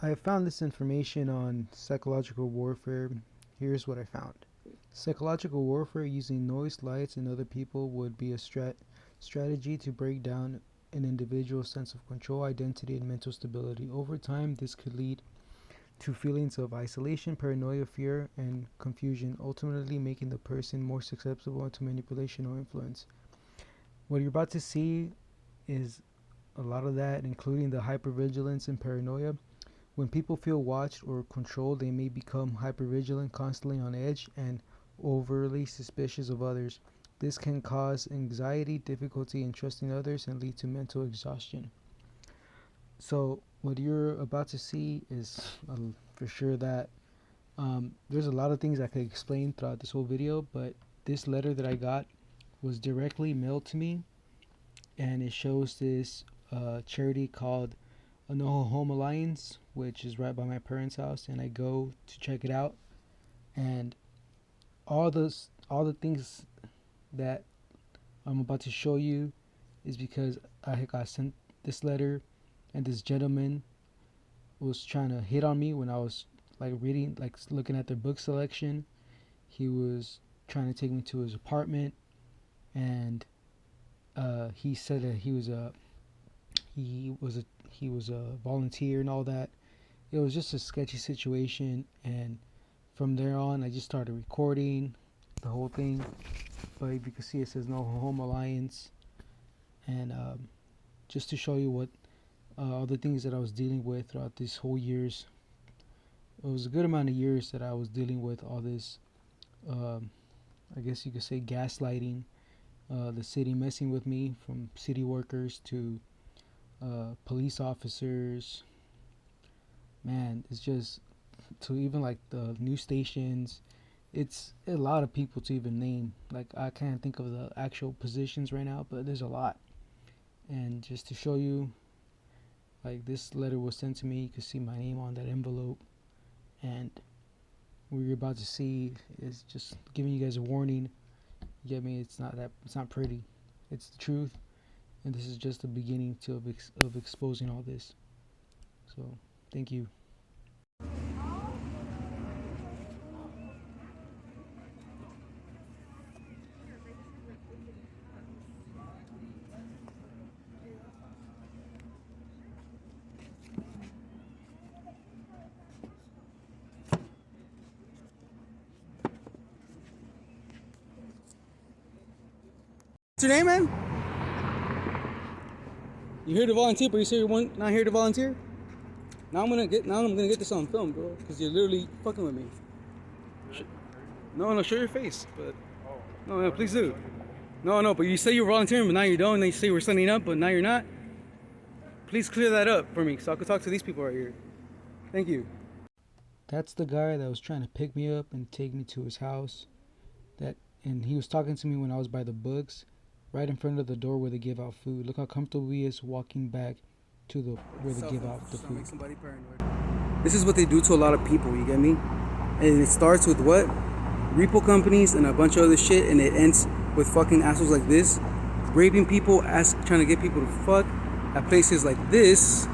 I found this information on psychological warfare. Here's what I found. Psychological warfare using noise, lights, and other people would be a strategy to break down an individual's sense of control, identity, and mental stability. Over time, this could lead to feelings of isolation, paranoia, fear, and confusion, ultimately making the person more susceptible to manipulation or influence. What you're about to see is a lot of that, including the hypervigilance and paranoia. When people feel watched or controlled, they may become hypervigilant, constantly on edge, and overly suspicious of others. This can cause anxiety, difficulty in trusting others, and lead to mental exhaustion. So, what you're about to see is for sure that there's a lot of things I could explain throughout this whole video, but this letter that I got was directly mailed to me, and it shows this charity called No Home Alliance, which is right by my parents' house, and I go to check it out, and all the things that I'm about to show you is because I got sent this letter, and this gentleman was trying to hit on me when I was like reading, like looking at their book selection. He was trying to take me to his apartment, and he said that he was a volunteer and all that. It was just a sketchy situation, and from there on, I just started recording the whole thing. But if you can see, it says No Home Alliance, and just to show you what all the things that I was dealing with throughout this whole years. It was a good amount of years that I was dealing with all this. Um, I guess you could say gaslighting, the city messing with me, from city workers to police officers. Man, it's just to even like the news stations. It's a lot of people to even name. Like I can't think of the actual positions right now, but there's a lot. And just to show you, like this letter was sent to me. You can see my name on that envelope, and what you're about to see is just giving you guys a warning. You get me? It's not pretty. It's the truth, and this is just the beginning of exposing all this. So, thank you. What's your name, man? You here to volunteer, but you say you're not here to volunteer? Now I'm gonna get this on film, bro, because you're literally fucking with me. No, show your face, but no, please do. No, but you say you're volunteering, but now you don't. And then you say we're signing up, but now you're not. Please clear that up for me, so I can talk to these people right here. Thank you. That's the guy that was trying to pick me up and take me to his house. And he was talking to me when I was by the books, right in front of the door where they give out food. Look how comfortable he is walking back to the where they give out the food. Make somebody paranoid. This is what they do to a lot of people. You get me? And it starts with what? Repo companies and a bunch of other shit, and it ends with fucking assholes like this, raping people, trying to get people to fuck at places like this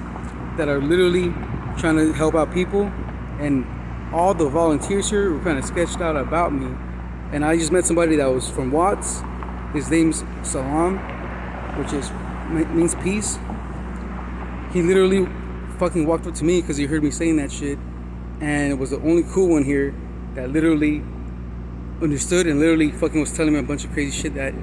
that are literally trying to help out people. And all the volunteers here were kind of sketched out about me. And I just met somebody that was from Watts. His name's Salam, which means peace. He literally fucking walked up to me because he heard me saying that shit, and it was the only cool one here that literally understood and literally fucking was telling me a bunch of crazy shit that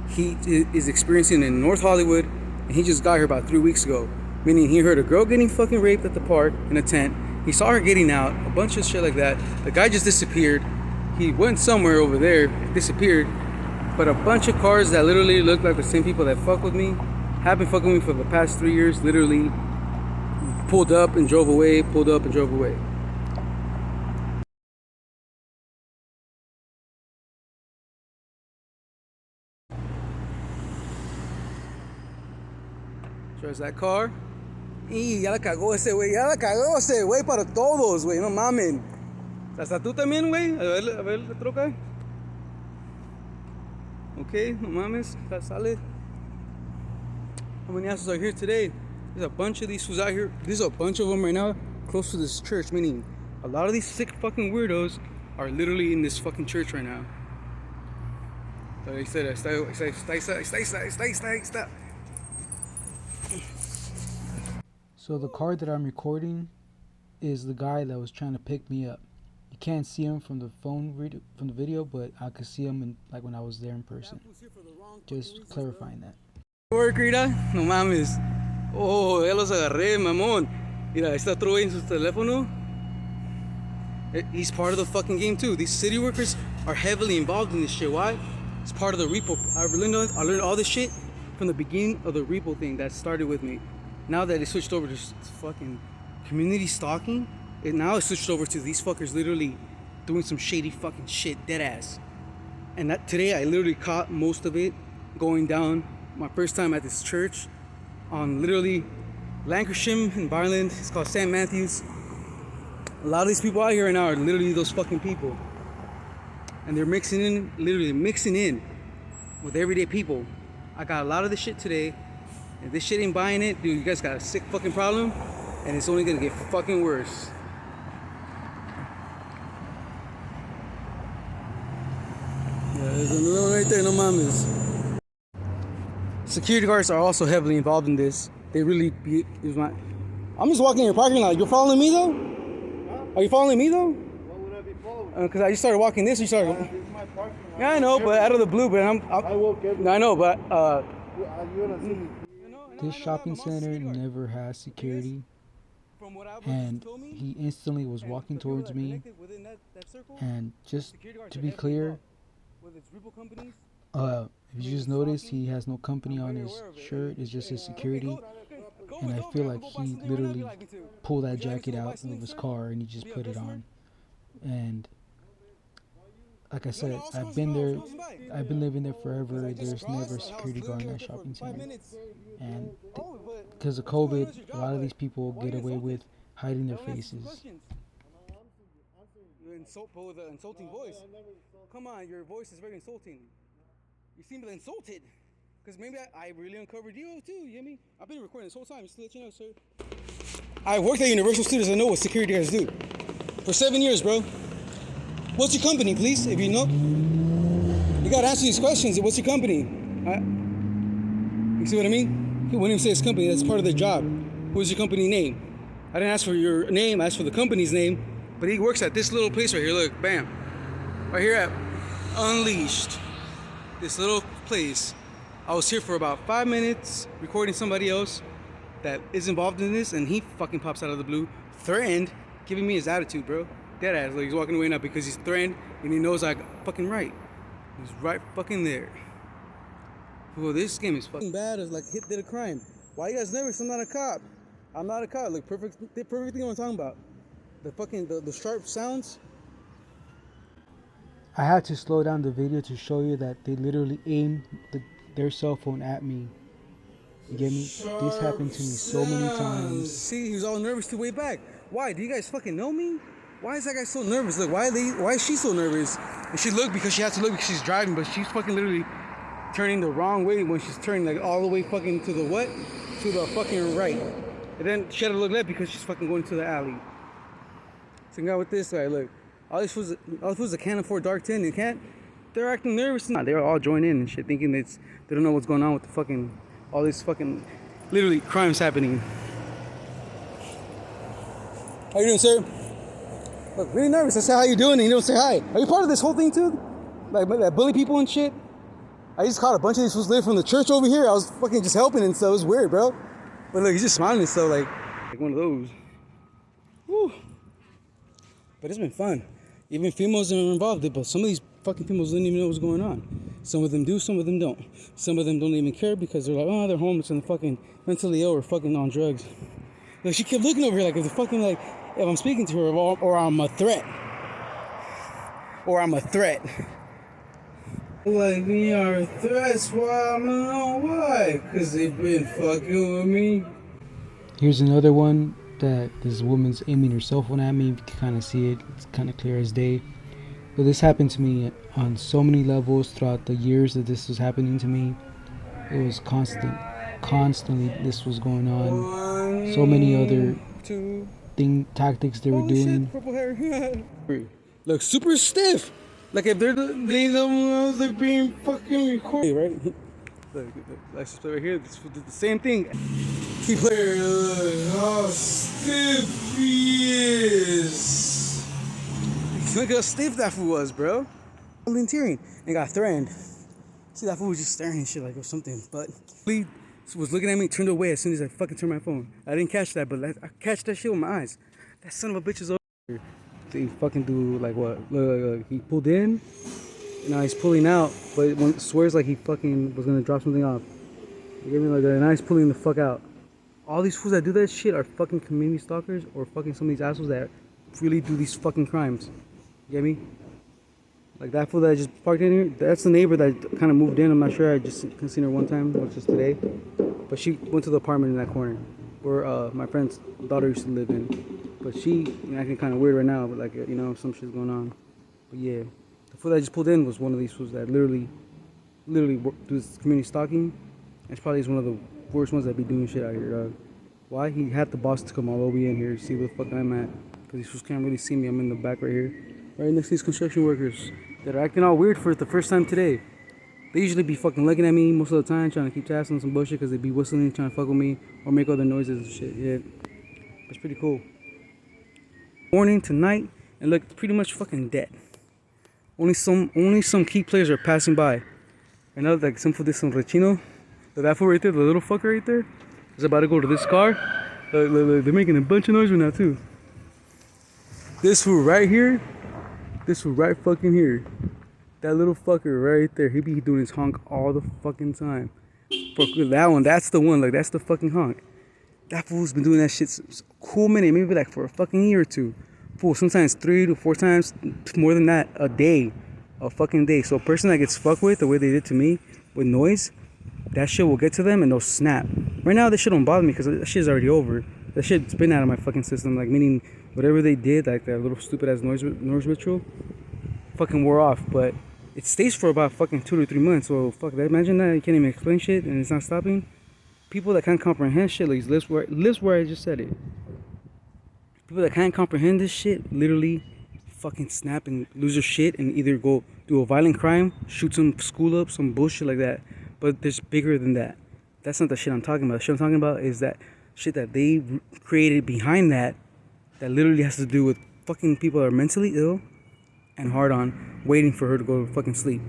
he is experiencing in North Hollywood, and he just got here about 3 weeks ago. Meaning he heard a girl getting fucking raped at the park in a tent. He saw her getting out, a bunch of shit like that. The guy just disappeared. He went somewhere over there, disappeared. But a bunch of cars that literally look like the same people that fuck with me have been fucking with me for the past 3 years. Literally pulled up and drove away, pulled up and drove away. There's that car. Y ya la cagó ese güey, para todos, güey, no mamen. Hasta tú también, güey. A ver, la troca. Okay, no mames, that sale. How many assholes are here today? There's a bunch of these who's out here. There's a bunch of them right now close to this church, meaning a lot of these sick fucking weirdos are literally in this fucking church right now. So they said, está. So the car that I'm recording is the guy that was trying to pick me up. You can't see him from the from the video, but I could see him like when I was there in person. Just clarifying that. Work, mira, no mames. Oh, ya los agarré, mamón. Mira, está otro güey en su teléfono. He's part of the fucking game too. These city workers are heavily involved in this shit. Why? It's part of the repo. I learned all this shit from the beginning of the repo thing that started with me. Now that it switched over to fucking community stalking, now it switched over to these fuckers literally doing some shady fucking shit, dead ass. And that today I literally caught most of it going down. My first time at this church on literally Lancashire in Ireland. It's called St. Matthew's. A lot of these people out here right now are literally those fucking people. And they're literally mixing in with everyday people. I got a lot of this shit today. If this shit ain't buying it, dude, you guys got a sick fucking problem. And it's only gonna get fucking worse. Yeah, there's another one right there, no mames. Security guards are also heavily involved in this. They really I'm just walking in your parking lot. You're following me though? Are you following me though? Why would I be following? Because I just started walking this. You started. This is my parking lot. Yeah, I know, but out of the blue. But I woke up. I know, but You're gonna see me. This shopping center never has security, and he instantly was walking towards me. And just to be clear, if you just noticed, he has no company on his shirt. It's just his security. And I feel like he literally pulled that jacket out of his car and he just put it on. And like I said, I've been living there forever. There's never a security guard in that shopping center. And because of COVID, a lot of these people get away with hiding their faces. You insult with an insulting voice. Come on, your voice is very insulting. You seem insulted. Because maybe I really uncovered you too, you get me? I've been recording this whole time, just to let you know, sir. I worked at Universal Studios. I know what security guards do. For 7 years, bro. What's your company, please? If you know. You gotta answer these questions. What's your company? You see what I mean? He wouldn't even say his company. That's part of their job. What's your company name? I didn't ask for your name. I asked for the company's name. But he works at this little place right here. Look, bam. Right here at Unleashed. This little place. I was here for about 5 minutes recording somebody else that is involved in this, and he fucking pops out of the blue, threatened, giving me his attitude, bro. Dead ass, like he's walking away now because he's threatened and he knows I fucking right. He's right fucking there. Well, this game is fucking bad. It's like did a crime. Why you guys nervous? I'm not a cop. I'm not a cop. Like perfect thing I'm talking about. The fucking the sharp sounds. I had to slow down the video to show you that they literally aimed their cell phone at me. You get me? This happened to me so many times. See, he was all nervous to way back. Why? Do you guys fucking know me? Why is that guy so nervous? Look, why is she so nervous? And she looked because she had to look because she's driving, but she's fucking literally turning the wrong way when she's turning like all the way fucking to the what? To the fucking right. And then she had to look left because she's fucking going to the alley. Same guy with this guy, look. All these fools that can't afford dark tin and can't. They're acting nervous. Nah, they're all joining in and shit, thinking they don't know what's going on with the fucking all these fucking literally crimes happening. How you doing, sir? Look, really nervous. I say how you doing, and you don't say hi. Are you part of this whole thing too? Like that bully people and shit. I just caught a bunch of these fools from the church over here. I was fucking just helping and stuff. It was weird, bro. But look, he's just smiling and stuff like one of those. Woo. But it's been fun. Even females are involved, but some of these fucking females didn't even know what's going on. Some of them do, some of them don't. Some of them don't even care because they're like, oh, they're homeless and fucking mentally ill or fucking on drugs. Like she kept looking over here like if fucking like if I'm speaking to her or I'm a threat. Or I'm a threat. Like we are threats, why? I don't know why. Cause they've been fucking with me. Here's another one that this woman's aiming her cell phone at me. You can kind of see it. It's kind of clear as day. But this happened to me on so many levels throughout the years that this was happening to me. It was constantly this was going on. So many other tactics they were Holy doing. shit, purple hair. Look super stiff. Like if they're being fucking recorded, right? Look, license plate right here. This did the same thing. Key player, how stiff he is. Look how stiff that fool was, bro. Volunteering and got threatened. See, that fool was just staring and shit like it was something. But he was looking at me, turned away as soon as I fucking turned my phone. I didn't catch that, but I catch that shit with my eyes. That son of a bitch is over here. So he fucking do like what? Look, he pulled in. Now he's pulling out, but swears like he fucking was gonna drop something off. You get me? Like that. Now he's pulling the fuck out. All these fools that do that shit are fucking community stalkers or fucking some of these assholes that really do these fucking crimes. You get me? Like that fool that I just parked in here, that's the neighbor that kind of moved in. I'm not sure, I just seen her one time, which was today. But she went to the apartment in that corner where my friend's daughter used to live in. But she, acting kind of weird right now, but like, some shit's going on. But yeah, the fool that I just pulled in was one of these fools that literally does community stalking. It's probably one of the worst ones that be doing shit out here, dog. Why? He had the boss to come all the way in here to see where the fuck I'm at. Because these fools can't really see me, I'm in the back right here. Right next to these construction workers that are acting all weird for the first time today. They usually be fucking looking at me most of the time, trying to keep tabs on some bullshit because they be whistling, trying to fuck with me or make other noises and shit. Yeah, it's pretty cool. Morning to night, and look, it's pretty much fucking dead. Only some key players are passing by. I know, like some rechino. That fool right there, the little fucker right there, is about to go to this car. Look, they're making a bunch of noise right now too. This fool right here. This fool right fucking here. That little fucker right there. He be doing his honk all the fucking time. For that one, that's the one. Like, that's the fucking honk. That fool's been doing that shit a cool minute. Maybe like for a fucking year or two. Fool, sometimes 3 to 4 times, more than that, a day. A fucking day. So a person that gets fucked with the way they did to me, with noise, that shit will get to them and they'll snap. Right now, this shit don't bother me because that shit's already over. That shit's been out of my fucking system. Like, meaning whatever they did, like that little stupid ass noise ritual, fucking wore off. But it stays for about fucking 2 to 3 months. So fuck that. Imagine that you can't even explain shit and it's not stopping. People that can't comprehend shit, like lives where I just said it. People that can't comprehend this shit literally fucking snap and lose their shit and either go do a violent crime, shoot some school up, some bullshit like that. But there's bigger than that. That's not the shit I'm talking about. The shit I'm talking about is that shit that they created behind that literally has to do with fucking people that are mentally ill and hard on, waiting for her to go to fucking sleep.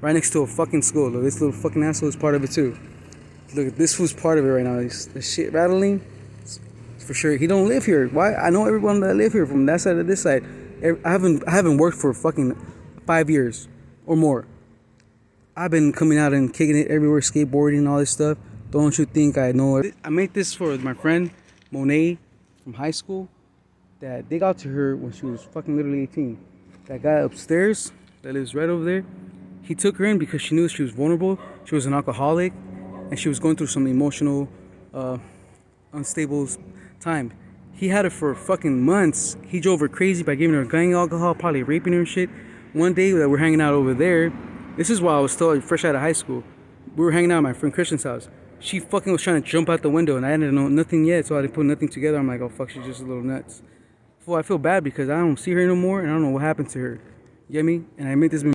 Right next to a fucking school. Look, this little fucking asshole is part of it too. Look, this fool's part of it right now. The shit rattling, for sure. He don't live here. Why? I know everyone that live here from that side to this side. I haven't worked for fucking 5 years or more. I've been coming out and kicking it everywhere, skateboarding and all this stuff. Don't you think I know it? I made this for my friend Monet from high school. That they got to her when she was fucking literally 18. That guy upstairs that lives right over there, he took her in because she knew she was vulnerable. She was an alcoholic and she was going through some emotional, unstable time. He had her for fucking months. He drove her crazy by giving her gang alcohol, probably raping her and shit. One day that we're hanging out over there, this is while I was still fresh out of high school. We were hanging out at my friend Christian's house. She fucking was trying to jump out the window and I didn't know nothing yet, so I didn't put nothing together. I'm like, oh fuck, she's just a little nuts. Well, I feel bad because I don't see her no more and I don't know what happened to her. You get me? And I made this